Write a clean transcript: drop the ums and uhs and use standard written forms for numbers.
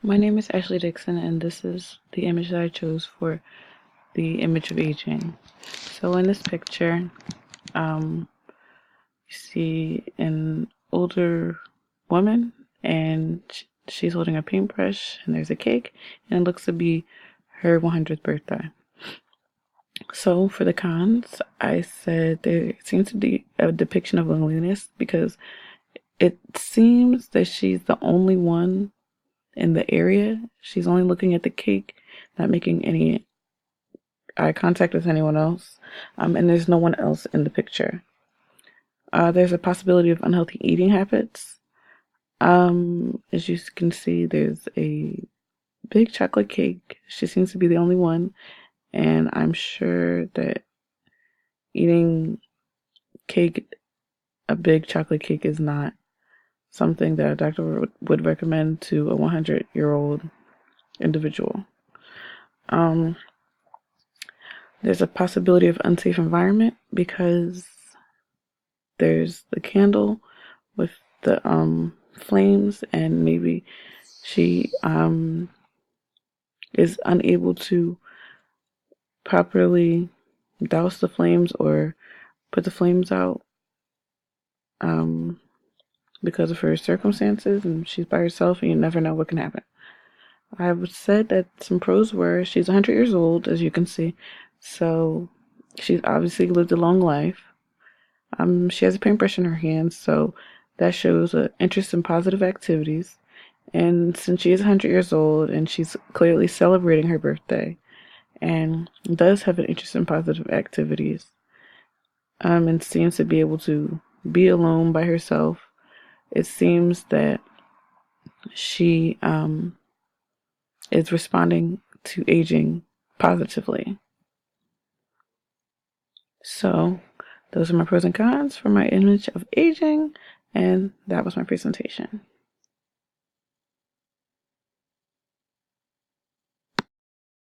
My name is A.Dixon, and this is the image that I chose for the image of aging. So in this picture, you see an older woman, and she's holding a paintbrush, and there's a cake, and it looks to be her 100th birthday. So for the cons, I said there seems to be a depiction of loneliness because it seems that she's the only one in the area. She's only looking at the cake, not making any eye contact with anyone else, and there's no one else in the picture. There's a possibility of unhealthy eating habits. As you can see, there's a big chocolate cake. She seems to be the only one, and I'm sure that eating cake, a big chocolate cake, is not something that a doctor would recommend to a 100-year-old individual. There's a possibility of unsafe environment because there's the candle with the flames, and maybe she is unable to properly douse the flames or put the flames out because of her circumstances, and she's by herself, and you never know what can happen. I would said that some pros were she's 100 years old, as you can see, so she's obviously lived a long life. She has a paintbrush in her hand, so that shows an interest in positive activities. And since she is 100 years old and she's clearly celebrating her birthday and does have an interest in positive activities, and seems to be able to be alone by herself, it seems that she is responding to aging positively. So those are my pros and cons for my image of aging, and that was my presentation.